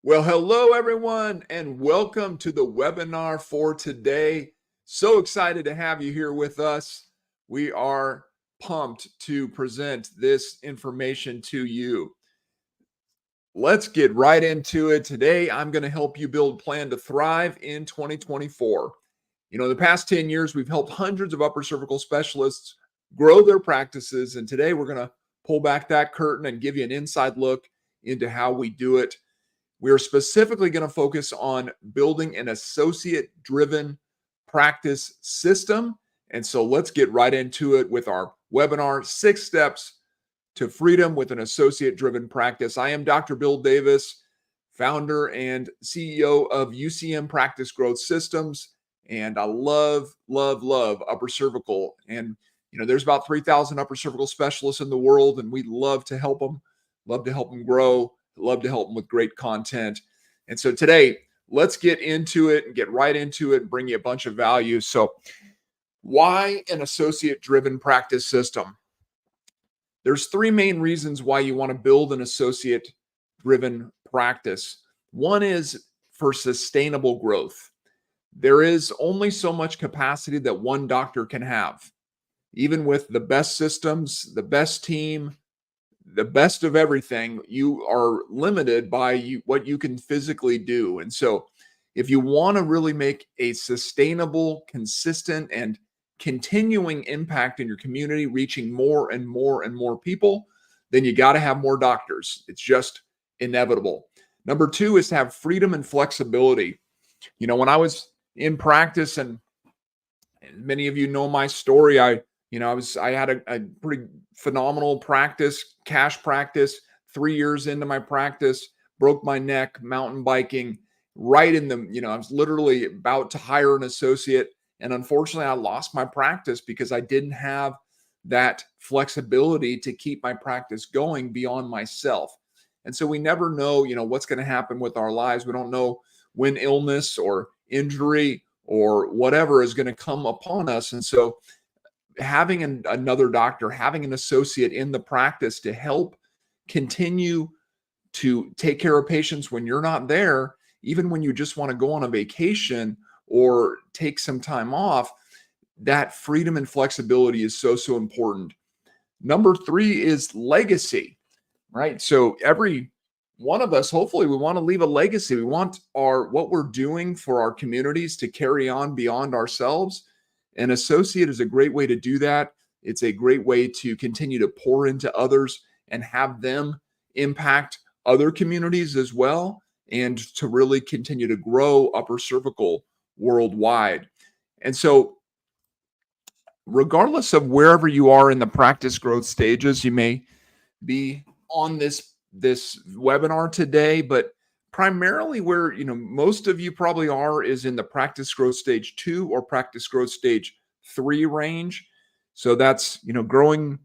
Well, hello everyone, and welcome to the webinar for today. So excited to have you here with us. We are pumped to present this information to you. Let's get right into it. Today, I'm going to help you build a plan to thrive in 2024. The past 10 years, we've helped hundreds of upper cervical specialists grow their practices. And today, we're going to pull back that curtain and give you an inside look into how we do it. We're specifically going to focus on building an associate-driven practice system. And so let's get right into it with our webinar, 6 Steps to Freedom with an Associate-Driven Practice. I am Dr. Bill Davis, founder and CEO of UCM Practice Growth Systems. And I love upper cervical. And, there's about 3,000 upper cervical specialists in the world, and we love to help them grow. Love to help them with great content. And so today, let's get into it and get right into it and bring you a bunch of value. So why an associate-driven practice system? There's 3 main reasons why you want to build an associate-driven practice. One is for sustainable growth. There is only so much capacity that one doctor can have. Even with the best systems, the best team, the best of everything, you are limited by what you can physically do. And so if you want to really make a sustainable, consistent, and continuing impact in your community, reaching more and more and more people, then you got to have more doctors. It's just inevitable. Number 2 is to have freedom and flexibility. When I was in practice, and many of you know my story, I had a pretty phenomenal practice, cash practice. 3 years into my practice, broke my neck mountain biking right in the, I was literally about to hire an associate. And unfortunately, I lost my practice because I didn't have that flexibility to keep my practice going beyond myself. And so we never know, what's going to happen with our lives. We don't know when illness or injury or whatever is going to come upon us. And so having another doctor, having an associate in the practice to help continue to take care of patients when you're not there, even when you just want to go on a vacation or take some time off, that freedom and flexibility is so important. Number 3 is legacy, right? So every one of us, hopefully we want to leave a legacy. We want what we're doing for our communities to carry on beyond ourselves. An associate is a great way to do that. It's a great way to continue to pour into others and have them impact other communities as well, and to really continue to grow upper cervical worldwide. And so regardless of wherever you are in the practice growth stages, you may be on this webinar today, but primarily where most of you probably are is in the practice growth stage 2 or practice growth stage 3 range. So that's growing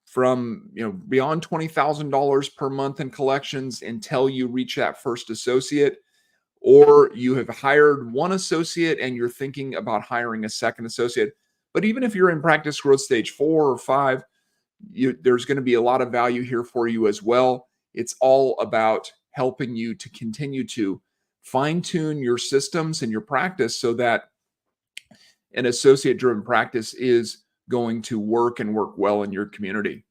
from beyond $20,000 per month in collections until you reach that first associate, or you have hired one associate and you're thinking about hiring a second associate. But even if you're in practice growth stage 4 or 5, there's going to be a lot of value here for you as well. It's all about helping you to continue to fine-tune your systems and your practice so that an associate-driven practice is going to work and work well in your community.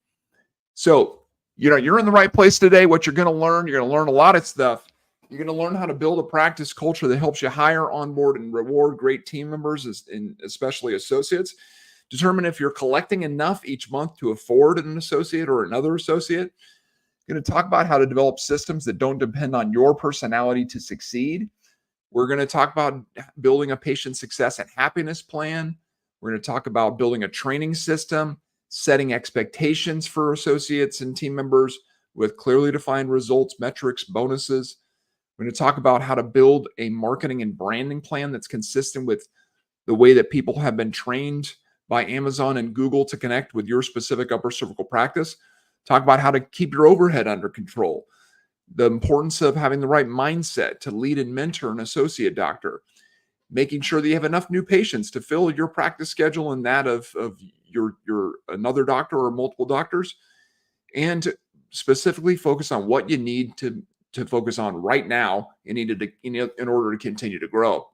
So, you're in the right place today. What you're going to learn a lot of stuff. You're going to learn how to build a practice culture that helps you hire, onboard, and reward great team members, especially associates. Determine if you're collecting enough each month to afford an associate or another associate. Going to talk about how to develop systems that don't depend on your personality to succeed. We're going to talk about building a patient success and happiness plan. We're going to talk about building a training system, setting expectations for associates and team members with clearly defined results, metrics, bonuses. We're going to talk about how to build a marketing and branding plan that's consistent with the way that people have been trained by Amazon and Google to connect with your specific upper cervical practice. Talk about how to keep your overhead under control, the importance of having the right mindset to lead and mentor an associate doctor, making sure that you have enough new patients to fill your practice schedule and that of your another doctor or multiple doctors, and specifically focus on what you need to to focus on right now in order to continue to grow.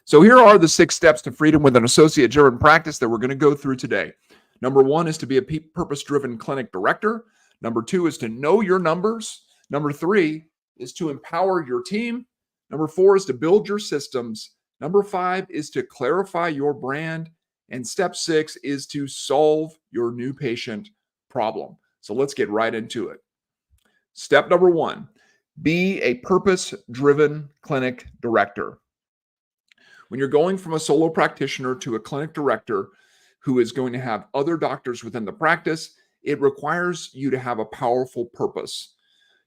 So here are the 6 steps to freedom with an associate-driven practice that we're going to go through today. Number 1 is to be a purpose-driven clinic director. Number 2 is to know your numbers. Number 3 is to empower your team. Number 4 is to build your systems. Number 5 is to clarify your brand. And step 6 is to solve your new patient problem. So let's get right into it. Step number 1, be a purpose-driven clinic director. When you're going from a solo practitioner to a clinic director who is going to have other doctors within the practice, it requires you to have a powerful purpose.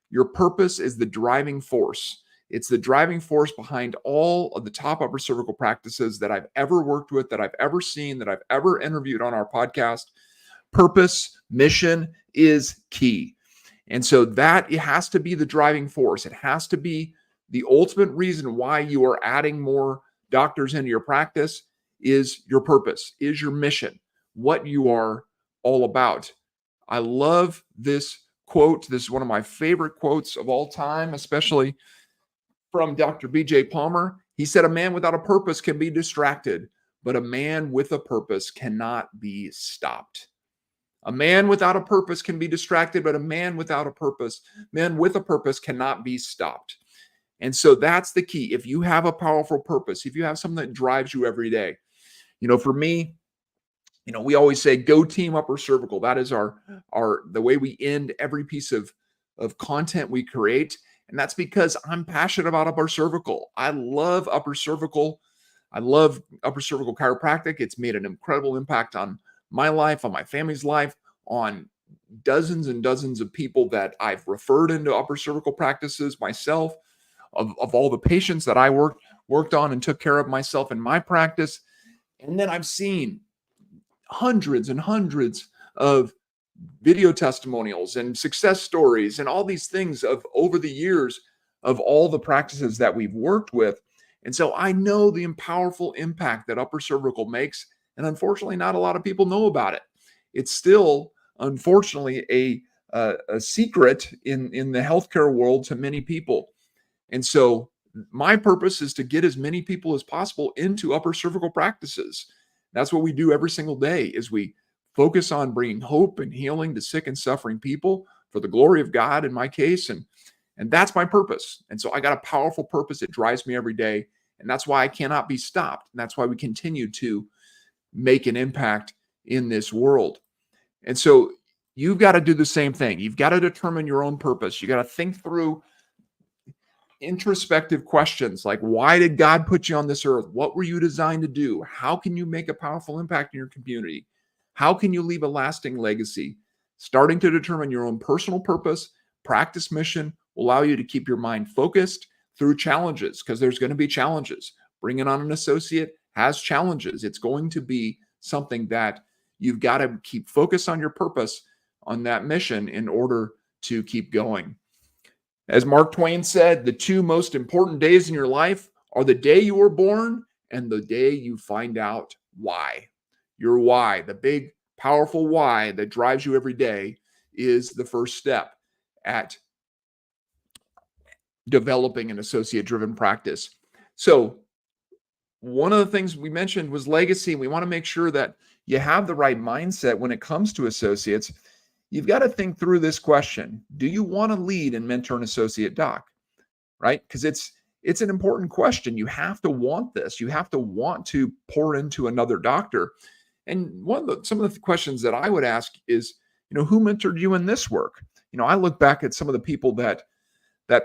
Your purpose is the driving force. It's the driving force behind all of the top upper cervical practices that I've ever worked with, that I've ever seen, that I've ever interviewed on our podcast. Purpose, mission is key. And so that it has to be the driving force. It has to be the ultimate reason why you are adding more doctors into your practice is your purpose, is your mission, what you are all about. I love this quote. This is one of my favorite quotes of all time, especially from Dr. B.J. Palmer. He said, "A man without a purpose can be distracted, but a man with a purpose cannot be stopped." A man without a purpose can be distracted, but a man with a purpose cannot be stopped. And so that's the key. If you have a powerful purpose, if you have something that drives you every day, for me, we always say, go team upper cervical. That is the way we end every piece of content we create. And that's because I'm passionate about upper cervical. I love upper cervical. I love upper cervical chiropractic. It's made an incredible impact on my life, on my family's life, on dozens and dozens of people that I've referred into upper cervical practices myself, of all the patients that I worked on and took care of myself in my practice. And then I've seen hundreds and hundreds of video testimonials and success stories and all these things of over the years of all the practices that we've worked with. And so I know the powerful impact that upper cervical makes. And unfortunately, not a lot of people know about it. It's still, unfortunately, a secret in the healthcare world to many people. And so my purpose is to get as many people as possible into upper cervical practices. That's what we do every single day, is we focus on bringing hope and healing to sick and suffering people for the glory of God in my case. And that's my purpose. And so I got a powerful purpose. It drives me every day. And that's why I cannot be stopped. And that's why we continue to make an impact in this world. And so you've got to do the same thing. You've got to determine your own purpose. You got to think through introspective questions like, why did God put you on this earth? What were you designed to do? How can you make a powerful impact in your community? How can you leave a lasting legacy? Starting to determine your own personal purpose, practice mission will allow you to keep your mind focused through challenges, because there's going to be challenges. Bringing on an associate has challenges. It's going to be something that you've got to keep focused on your purpose, on that mission, in order to keep going. As Mark Twain said, the 2 most important days in your life are the day you were born and the day you find out why. Your why, the big, powerful why that drives you every day, is the first step at developing an associate-driven practice. So one of the things we mentioned was legacy. We want to make sure that you have the right mindset when it comes to associates. You've got to think through this question. Do you want to lead and mentor an associate doc? Right? Because it's an important question. You have to want this. You have to want to pour into another doctor. And some of the questions that I would ask is, who mentored you in this work? I look back at some of the people that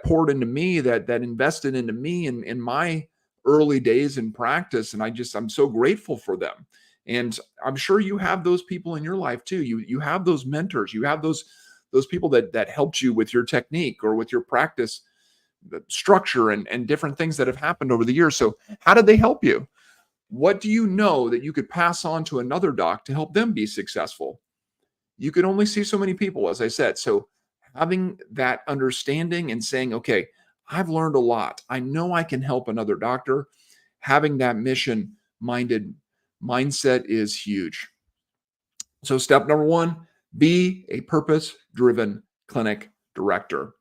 poured into me, that invested into me in my early days in practice, and I'm so grateful for them. And I'm sure you have those people in your life too. You have those mentors. You have those people that helped you with your technique or with your practice structure and different things that have happened over the years. So how did they help you? What do you know that you could pass on to another doc to help them be successful? You can only see so many people, as I said. So having that understanding and saying, okay, I've learned a lot. I know I can help another doctor. Having that mission-minded mindset is huge. So step number 1, be a purpose-driven clinic director.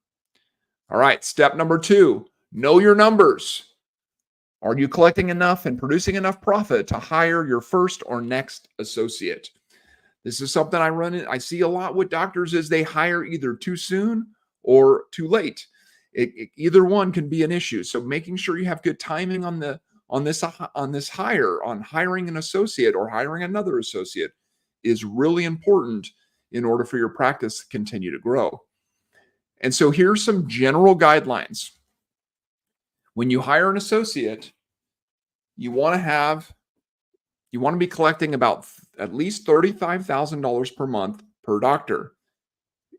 All right, step number 2, know your numbers. Are you collecting enough and producing enough profit to hire your first or next associate? This is something I see a lot with doctors is they hire either too soon or too late. Either one can be an issue. So making sure you have good timing on this hire, on hiring an associate or hiring another associate is really important in order for your practice to continue to grow. And so here's some general guidelines. When you hire an associate, you want to be collecting about at least $35,000 per month per doctor,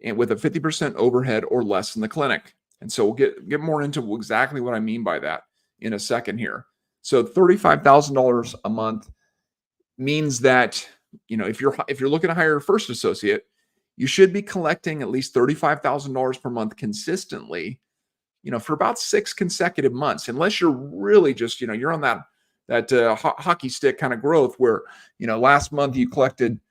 and with a 50% overhead or less in the clinic. And so we'll get more into exactly what I mean by that in a second here. So $35,000 a month means that, if you're looking to hire a first associate, you should be collecting at least $35,000 per month consistently, for about 6 consecutive months, unless you're really just, you're on that hockey stick kind of growth where, last month you collected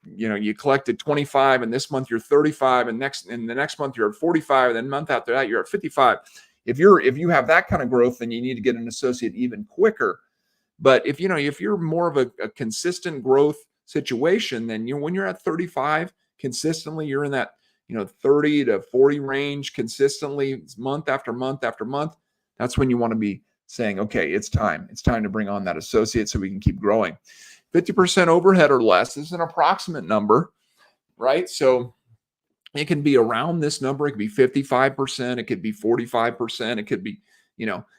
25, and this month you're 35, and the next month you're at 45, and then month after that you're at 55. If you have that kind of growth, then you need to get an associate even quicker. But if you're more of a consistent growth situation, then when you're at 35 consistently, you're in that 30 to 40 range consistently month after month after month. That's when you want to be saying, okay, it's time to bring on that associate so we can keep growing. 50% overhead or less is an approximate number, right? So it can be around this number. It could be 55%. It could be 45%. It could be,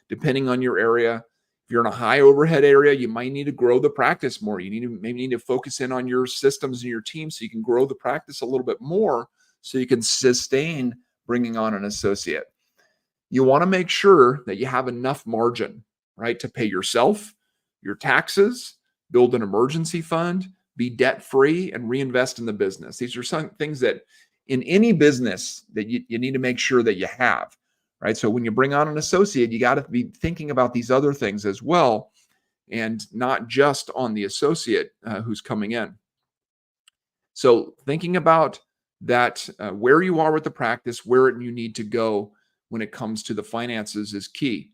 depending on your area. If you're in a high overhead area, you might need to grow the practice more. You maybe need to focus in on your systems and your team so you can grow the practice a little bit more so you can sustain bringing on an associate. You want to make sure that you have enough margin, right, to pay yourself, your taxes, build an emergency fund, be debt-free, and reinvest in the business. These are some things that in any business that you need to make sure that you have, right? So when you bring on an associate, you got to be thinking about these other things as well, and not just on the associate who's coming in. So thinking about that, where you are with the practice, where you need to go when it comes to the finances is key.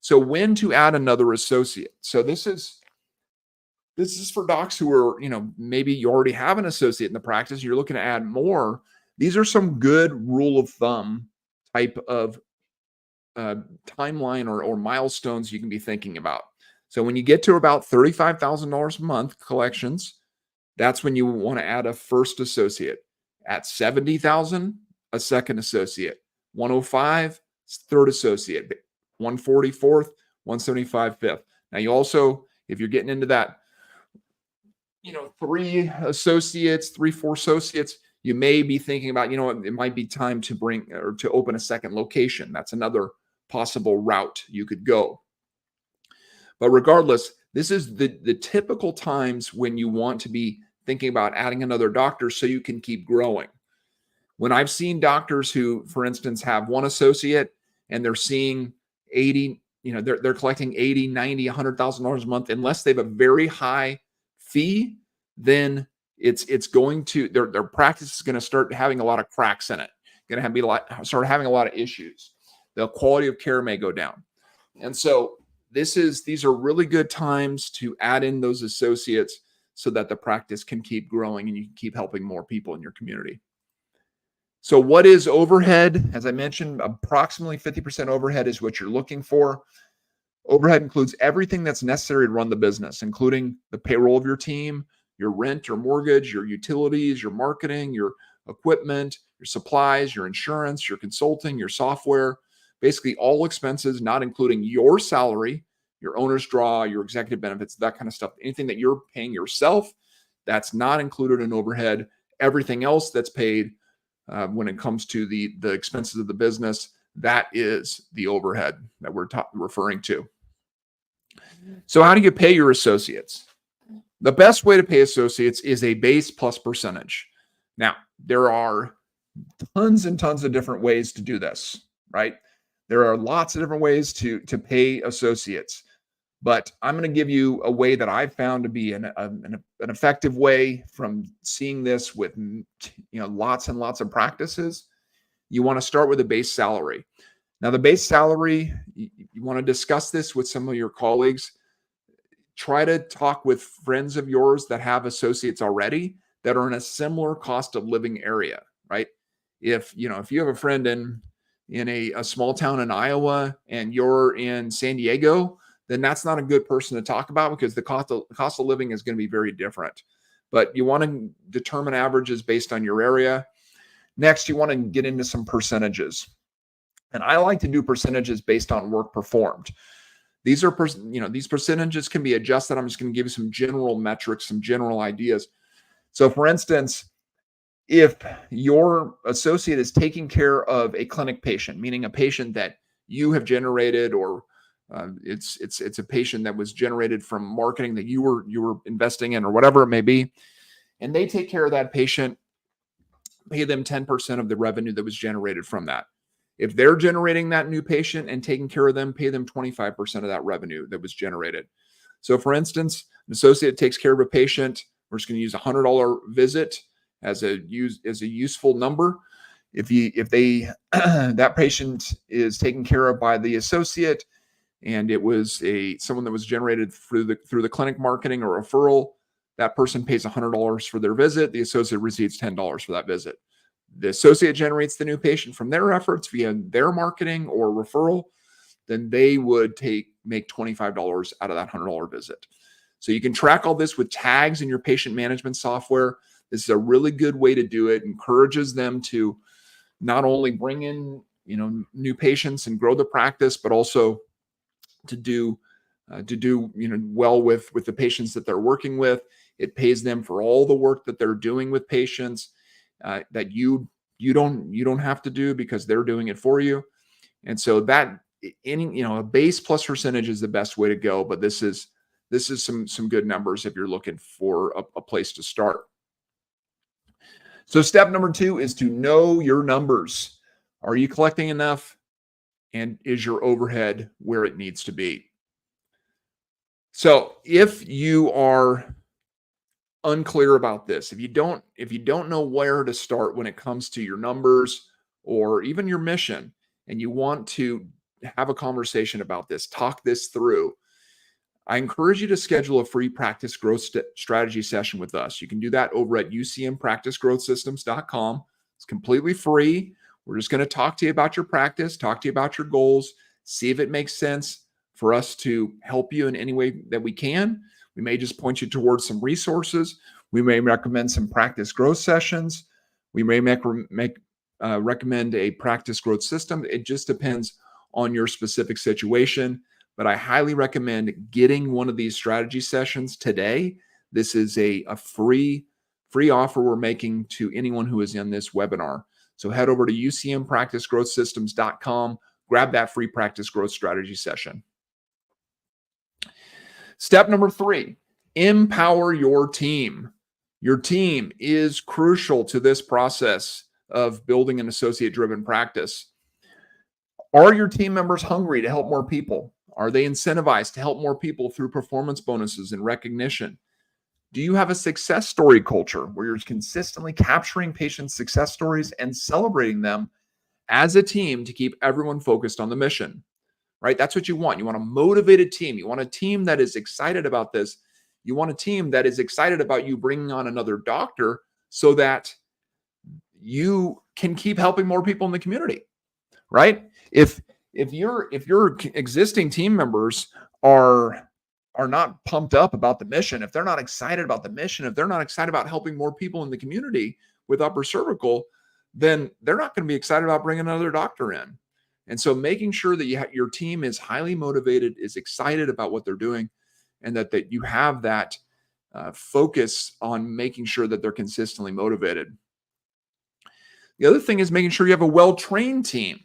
So when to add another associate. So this is for docs who are, maybe you already have an associate in the practice, you're looking to add more. These are some good rule of thumb type of timeline or milestones you can be thinking about. So when you get to about $35,000 a month collections, that's when you want to add a first associate. At 70,000, a second associate. 105, third associate. 140, fourth. 175, fifth. Now you also, if you're getting into that, 3 associates, 4 associates, you may be thinking about, it might be time to bring or to open a second location. That's another possible route you could go. But regardless, this is the typical times when you want to be thinking about adding another doctor so you can keep growing. When I've seen doctors who, for instance, have one associate and they're seeing 80, they're collecting 80, 90, $100,000 a month, unless they have a very high fee, then it's going to, their practice is going to start having a lot of cracks in it, going to start having a lot of issues. The quality of care may go down. And so these are really good times to add in those associates so that the practice can keep growing and you can keep helping more people in your community. So what is overhead? As I mentioned, approximately 50% overhead is what you're looking for. Overhead includes everything that's necessary to run the business, including the payroll of your team, your rent or mortgage, your utilities, your marketing, your equipment, your supplies, your insurance, your consulting, your software, basically all expenses, not including your salary, your owner's draw, your executive benefits, that kind of stuff. Anything that you're paying yourself, that's not included in overhead. Everything else that's paid when it comes to the expenses of the business, that is the overhead that we're referring to. So how do you pay your associates? The best way to pay associates is a base plus percentage. Now, there are tons and tons of different ways to do this, right? There are lots of different ways to pay associates, but I'm going to give you a way that I've found to be an effective way from seeing this with lots and lots of practices. you want to start with a base salary. Now, the base salary, you want to discuss this with some of your colleagues. Try to talk with friends of yours that have associates already that are in a similar cost of living area, right? If you have a friend in a small town in Iowa and you're in San Diego, then that's not a good person to talk about because the cost of living is going to be very different. But you want to determine averages based on your area. Next, you want to get into some percentages. And I like to do percentages based on work performed. These percentages can be adjusted. I'm just going to give you some general metrics, some general ideas. So for instance, if your associate is taking care of a clinic patient, meaning a patient that you have generated, or it's a patient that was generated from marketing that you were investing in, or whatever it may be, and they take care of that patient, pay them 10% of the revenue that was generated from that. If they're generating that new patient and taking care of them, pay them 25% of that revenue that was generated. So for instance, an associate takes care of a patient. We're just going to use a $100 visit as a useful number. If that patient is taken care of by the associate, and it was someone that was generated through the clinic marketing or referral, that person pays $100 for their visit. The associate receives $10 for that visit. The associate generates the new patient from their efforts via their marketing or referral, then they would make $25 out of that $100 visit. So you can track all this with tags in your patient management software. This is a really good way to do it. Encourages them to not only bring in new patients and grow the practice, but also to do well with the patients that they're working with. It pays them for all the work that they're doing with patients that you don't have to do because they're doing it for you. And so that a base plus percentage is the best way to go. But this is some good numbers if you're looking for a place to start. So step number 2 is to know your numbers. Are you collecting enough? And is your overhead where it needs to be? So if you are unclear about this, if you don't know where to start when it comes to your numbers or even your mission, and you want to have a conversation about this, talk this through, I encourage you to schedule a free practice growth strategy session with us. You can do that over at ucmpracticegrowthsystems.com. It's completely free. We're just going to talk to you about your practice, talk to you about your goals, see if it makes sense for us to help you in any way that we can. We may just point you towards some resources. We may recommend some practice growth sessions. We may recommend a practice growth system. It just depends on your specific situation. But I highly recommend getting one of these strategy sessions today. This is a free offer we're making to anyone who is in this webinar. So head over to ucmpracticegrowthsystems.com, grab that free practice growth strategy session. Step number 3, empower your team. Your team is crucial to this process of building an associate-driven practice. Are your team members hungry to help more people? Are they incentivized to help more people through performance bonuses and recognition? Do you have a success story culture where you're consistently capturing patients' success stories and celebrating them as a team to keep everyone focused on the mission? Right? That's what you want. You want a motivated team. You want a team that is excited about this. You want a team that is excited about you bringing on another doctor so that you can keep helping more people in the community, right? If your existing team members are not pumped up about the mission, if they're not excited about the mission, if they're not excited about helping more people in the community with upper cervical, then they're not going to be excited about bringing another doctor in. And so making sure that your team is highly motivated, is excited about what they're doing, and that you have that focus on making sure that they're consistently motivated. The other thing is making sure you have a well-trained team,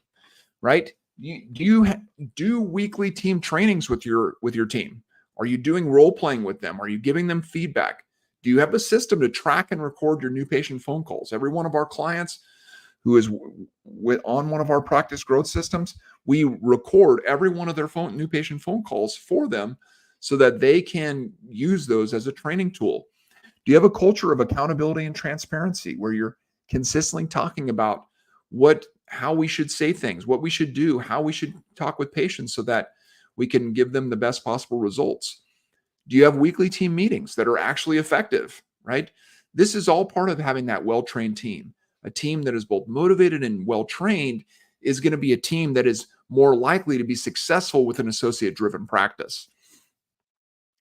right? Do you do weekly team trainings with your team? Are you doing role playing with them? Are you giving them feedback? Do you have a system to track and record your new patient phone calls? Every one of our clients who is on one of our practice growth systems, we record every one of their new patient phone calls for them so that they can use those as a training tool. Do you have a culture of accountability and transparency where you're consistently talking about how we should say things, what we should do, how we should talk with patients so that we can give them the best possible results. Do you have weekly team meetings that are actually effective, right? This is all part of having that well-trained team. A team that is both motivated and well-trained is going to be a team that is more likely to be successful with an associate-driven practice,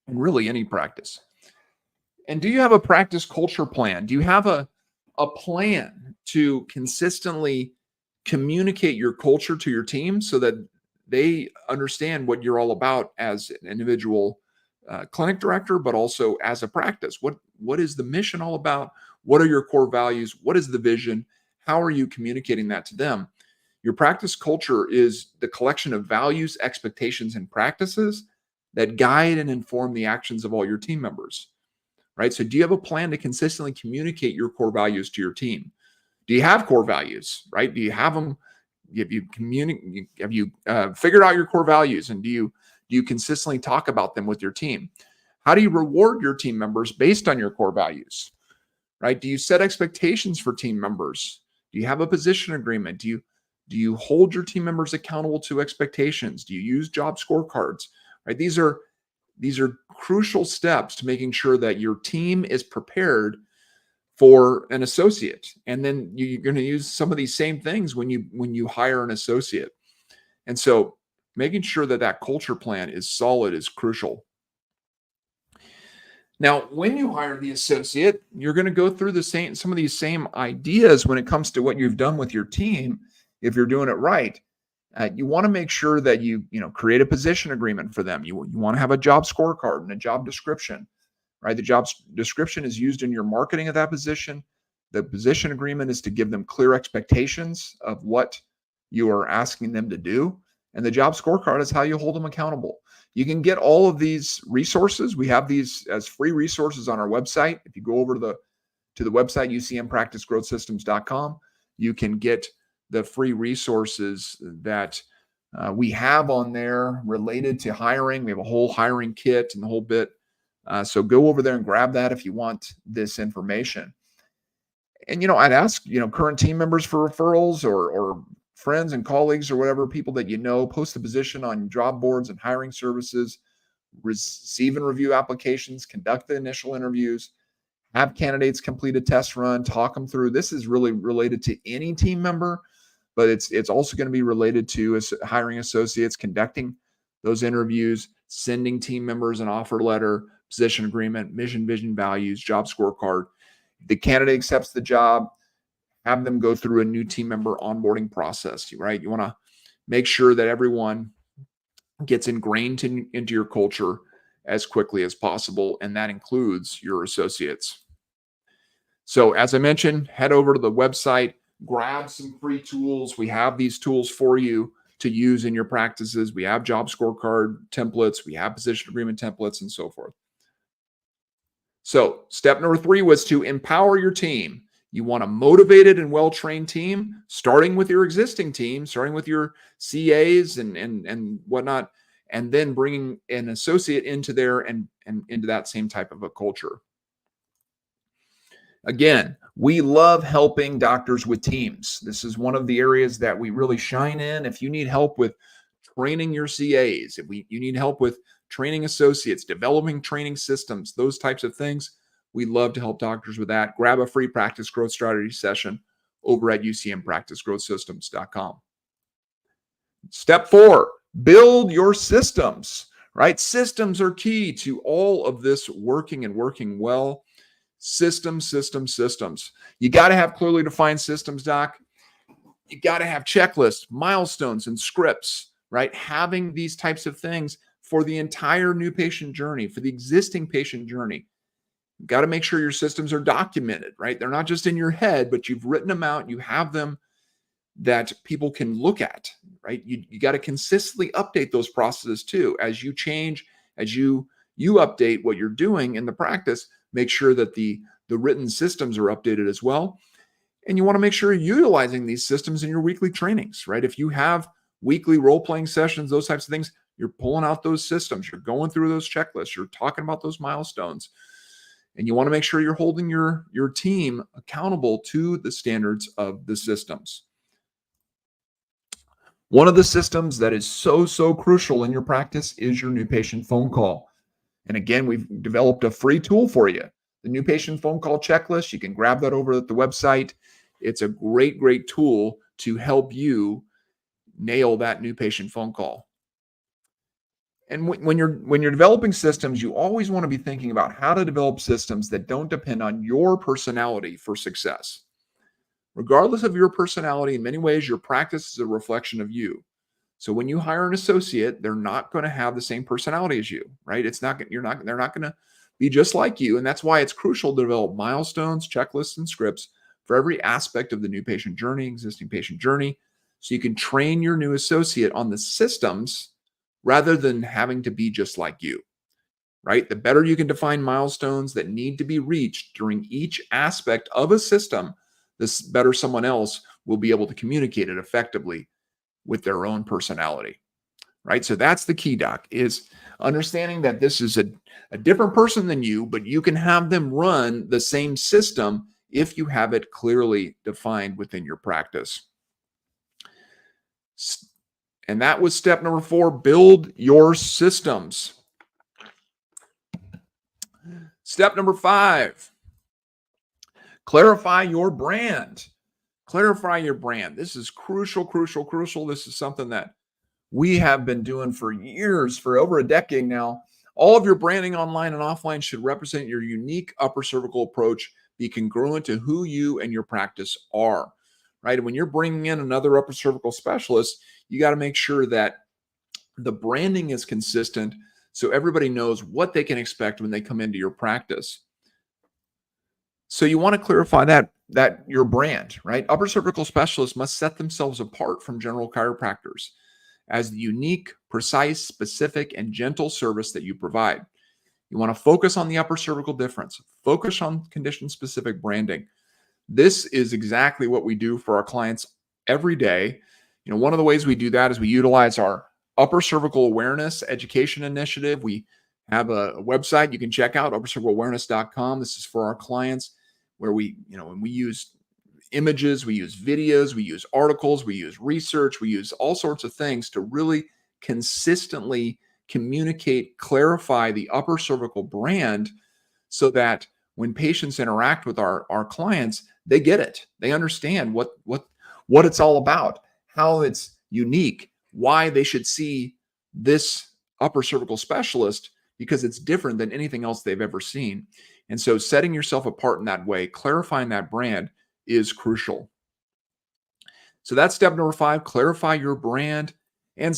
and really any practice. And do you have a practice culture plan? Do you have a plan to consistently communicate your culture to your team so that they understand what you're all about as an individual clinic director, but also as a practice? What is the mission all about? What are your core values? What is the vision? How are you communicating that to them? Your practice culture is the collection of values, expectations, and practices that guide and inform the actions of all your team members, right? So do you have a plan to consistently communicate your core values to your team? Do you have core values, right? Do you have them? Have you figured out your core values, and do you consistently talk about them with your team? How do you reward your team members based on your core values, right? Do you set expectations for team members? Do you have a position agreement? Do you hold your team members accountable to expectations? Do you use job scorecards, right? These are crucial steps to making sure that your team is prepared for an associate. And then you're going to use some of these same things when you hire an associate. And so making sure that that culture plan is solid is crucial. Now, when you hire the associate, you're going to go through some of these same ideas when it comes to what you've done with your team. If you're doing it right, you want to make sure that you create a position agreement for them. You want to have a job scorecard and a job description, right? The job description is used in your marketing of that position. The position agreement is to give them clear expectations of what you are asking them to do. And the job scorecard is how you hold them accountable. You can get all of these resources. We have these as free resources on our website. If you go over to the website, ucmpracticegrowthsystems.com, you can get the free resources that we have on there related to hiring. We have a whole hiring kit and the whole bit. So go over there and grab that if you want this information. And, I'd ask, current team members for referrals or friends and colleagues or whatever, people that post the position on job boards and hiring services, receive and review applications, conduct the initial interviews, have candidates complete a test run, talk them through. This is really related to any team member, but it's also going to be related to hiring associates, conducting those interviews, sending team members an offer letter, position agreement, mission, vision, values, job scorecard. The candidate accepts the job, have them go through a new team member onboarding process, right? You want to make sure that everyone gets ingrained into your culture as quickly as possible, and that includes your associates. So as I mentioned, head over to the website, grab some free tools. We have these tools for you to use in your practices. We have job scorecard templates, we have position agreement templates, and so forth. So step number 3 was to empower your team. You want a motivated and well-trained team, starting with your existing team, starting with your CAs and whatnot, and then bringing an associate into there and into that same type of a culture. Again, we love helping doctors with teams. This is one of the areas that we really shine in. If you need help with training your CAs, you need help with training associates, developing training systems, those types of things, we love to help doctors with that. Grab a free practice growth strategy session over at ucmpracticegrowthsystems.com. Step 4, build your systems, right? Systems are key to all of this working well. Systems. You got to have clearly defined systems, doc. You got to have checklists, milestones, and scripts, right? Having these types of things for the entire new patient journey, for the existing patient journey. You've got to make sure your systems are documented, right? They're not just in your head, but you've written them out. You have them that people can look at, right? You got to consistently update those processes too. As you change, as you update what you're doing in the practice, make sure that the written systems are updated as well. And you want to make sure you're utilizing these systems in your weekly trainings, right? If you have weekly role-playing sessions, those types of things, you're pulling out those systems, you're going through those checklists, you're talking about those milestones. And you want to make sure you're holding your team accountable to the standards of the systems. One of the systems that is so crucial in your practice is your new patient phone call. And again, we've developed a free tool for you, the new patient phone call checklist. You can grab that over at the website. It's a great tool to help you nail that new patient phone call. And when you're developing systems, you always want to be thinking about how to develop systems that don't depend on your personality for success. Regardless of your personality, in many ways, your practice is a reflection of you. So when you hire an associate, they're not going to have the same personality as you, right? They're not going to be just like you. And that's why it's crucial to develop milestones, checklists, and scripts for every aspect of the new patient journey, existing patient journey, so you can train your new associate on the systems rather than having to be just like you, right? The better you can define milestones that need to be reached during each aspect of a system, the better someone else will be able to communicate it effectively with their own personality, right? So that's the key, Doc, is understanding that this is a different person than you, but you can have them run the same system if you have it clearly defined within your practice. And that was step number 4, build your systems. Step number 5, clarify your brand. Clarify your brand. This is crucial. This is something that we have been doing for years, for over a decade now. All of your branding online and offline should represent your unique upper cervical approach, be congruent to who you and your practice are, right? And when you're bringing in another upper cervical specialist, you got to make sure that the branding is consistent so everybody knows what they can expect when they come into your practice. So you want to clarify that your brand, right? Upper cervical specialists must set themselves apart from general chiropractors as the unique, precise, specific, and gentle service that you provide. You want to focus on the upper cervical difference, focus on condition-specific branding. This is exactly what we do for our clients every day. You know, one of the ways we do that is we utilize our upper cervical awareness education initiative. We have a website you can check out, uppercervicalawareness.com. This is for our clients where we use images, we use videos, we use articles, we use research, we use all sorts of things to really consistently communicate, clarify the upper cervical brand so that when patients interact with our clients, they get it. They understand what it's all about, how it's unique, why they should see this upper cervical specialist, because it's different than anything else they've ever seen. And so setting yourself apart in that way, clarifying that brand is crucial. So that's step number 5, clarify your brand. And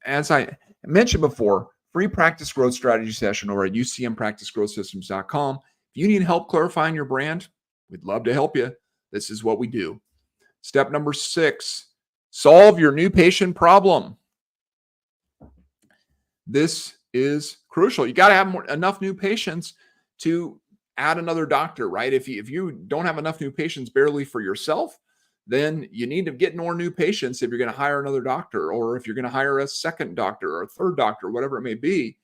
as I mentioned before, free practice growth strategy session over at ucmpracticegrowthsystems.com. If you need help clarifying your brand, we'd love to help you. This is what we do. Step number 6, solve your new patient problem. This is crucial. You got to have enough new patients to add another doctor, right? If you don't have enough new patients barely for yourself, then you need to get more new patients if you're going to hire another doctor, or if you're going to hire a second doctor or a third doctor, whatever it may be.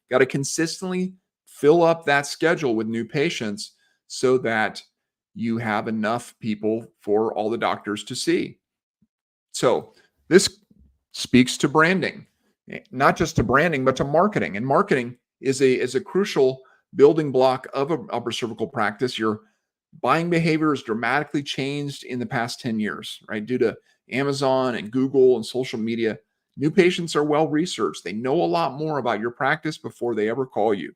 Got to consistently fill up that schedule with new patients so that you have enough people for all the doctors to see. So this speaks to branding, not just to branding, but to marketing. And marketing is a crucial building block of an upper cervical practice. Your buying behavior has dramatically changed in the past 10 years, right? Due to Amazon and Google and social media. New patients are well researched. They know a lot more about your practice before they ever call you.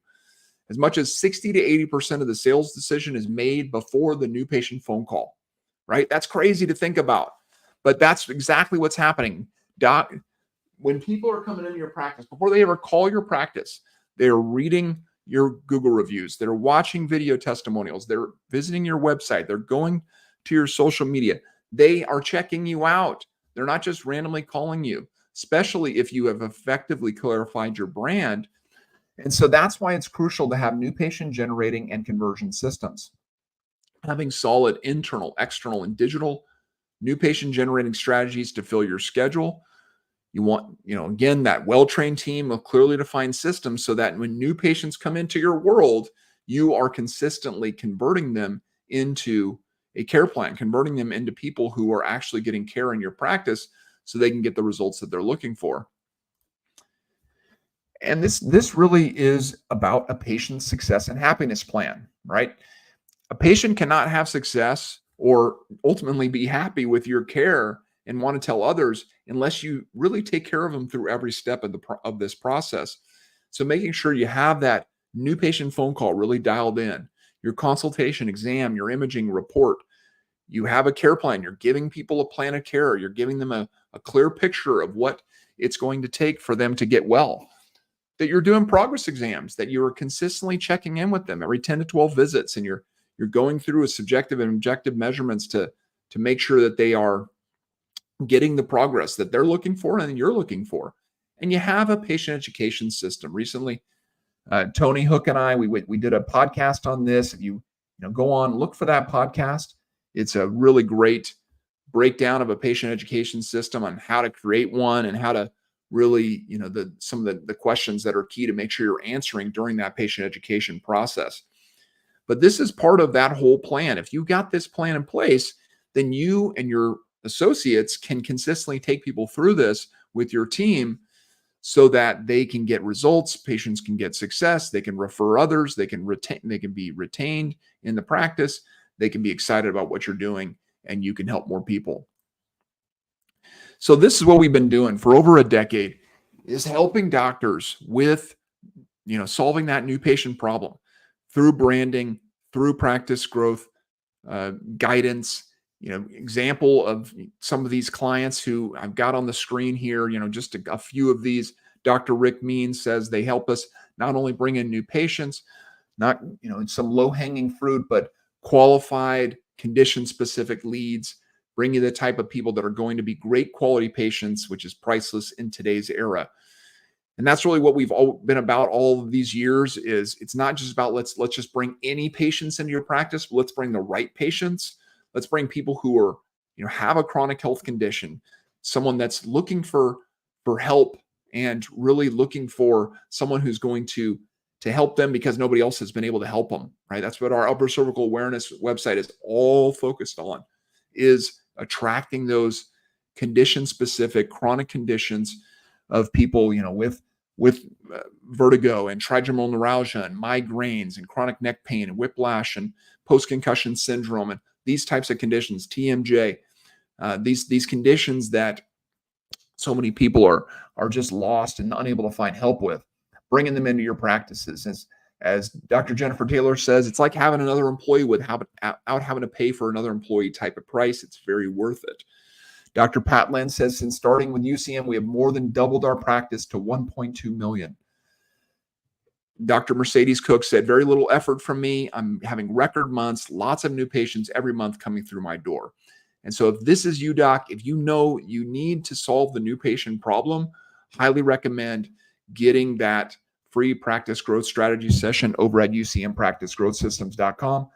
As much as 60 to 80% of the sales decision is made before the new patient phone call, right? That's crazy to think about, but that's exactly what's happening. When people are coming into your practice, before they ever call your practice, they're reading your Google reviews, they're watching video testimonials, they're visiting your website, they're going to your social media. They are checking you out. They're not just randomly calling you, especially if you have effectively clarified your brand. And so that's why it's crucial to have new patient generating and conversion systems. Having solid internal, external, and digital new patient generating strategies to fill your schedule. You want, again, that well-trained team of clearly defined systems so that when new patients come into your world, you are consistently converting them into a care plan, converting them into people who are actually getting care in your practice so they can get the results that they're looking for. And this really is about a patient's success and happiness plan, right? A patient cannot have success or ultimately be happy with your care and want to tell others unless you really take care of them through every step of this process. So making sure you have that new patient phone call really dialed in, your consultation, exam, your imaging report, you have a care plan, you're giving people a plan of care, you're giving them a clear picture of what it's going to take for them to get well, that you're doing progress exams, that you're consistently checking in with them every 10 to 12 visits, and you're going through a subjective and objective measurements to make sure that they are getting the progress that they're looking for and you're looking for. And you have a patient education system. Recently, Tony Hook and I, we did a podcast on this. If you go on, look for that podcast. It's a really great breakdown of a patient education system on how to create one and how to really, some of the questions that are key to make sure you're answering during that patient education process. But this is part of that whole plan. If you got this plan in place, then you and your associates can consistently take people through this with your team so that they can get results, patients can get success, they can refer others, they can be retained in the practice, they can be excited about what you're doing, and you can help more people. So this is what we've been doing for over a decade, is helping doctors with, solving that new patient problem through branding, through practice growth, guidance. Example of some of these clients who I've got on the screen here, just a few of these. Dr. Rick Means says they help us not only bring in new patients, not, some low-hanging fruit, but qualified, condition-specific leads, bring you the type of people that are going to be great quality patients, which is priceless in today's era. And that's really what we've all been about all of these years. Is it's not just about let's just bring any patients into your practice, but let's bring the right patients. Let's bring people who are, have a chronic health condition, someone that's looking for help and really looking for someone who's going to help them because nobody else has been able to help them, right? That's what our upper cervical awareness website is all focused on, is attracting those condition-specific chronic conditions of people, with vertigo and trigeminal neuralgia and migraines and chronic neck pain and whiplash and post-concussion syndrome and these types of conditions, TMJ, these conditions that so many people are just lost and unable to find help with, bringing them into your practices. As Dr. Jennifer Taylor says, it's like having another employee without having to pay for another employee type of price. It's very worth it. Dr. Pat Lynn says, since starting with UCM, we have more than doubled our practice to 1.2 million. Dr. Mercedes Cook said, very little effort from me. I'm having record months, lots of new patients every month coming through my door. And so if this is you, doc, if you know you need to solve the new patient problem, highly recommend getting that free practice growth strategy session over at ucmpracticegrowthsystems.com.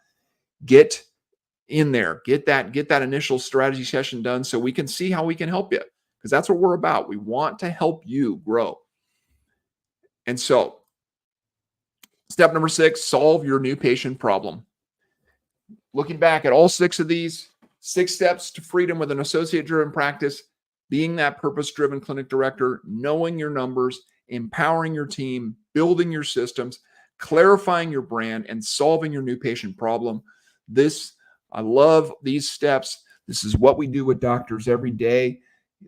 Get in there, get that initial strategy session done so we can see how we can help you, because that's what we're about. We want to help you grow. And so step number 6, solve your new patient problem. Looking back at all 6 of these, 6 steps to freedom with an associate-driven practice, being that purpose-driven clinic director, knowing your numbers, empowering your team, building your systems, clarifying your brand, and solving your new patient problem. I love these steps. This is what we do with doctors every day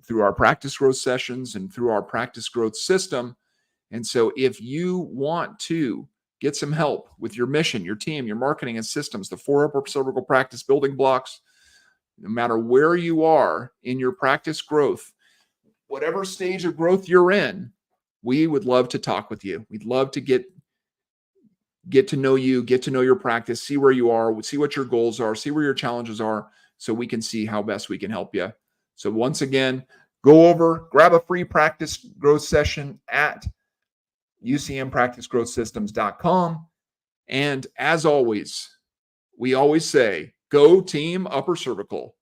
through our practice growth sessions and through our practice growth system. And so if you want to get some help with your mission, your team, your marketing and systems, the 4 upper cervical practice building blocks, no matter where you are in your practice growth, whatever stage of growth you're in, we would love to talk with you. We'd love to get to know you, get to know your practice, see where you are, see what your goals are, see where your challenges are, so we can see how best we can help you. So once again, go over, grab a free practice growth session at ucmpracticegrowthsystems.com. And as always, we always say, go team upper cervical.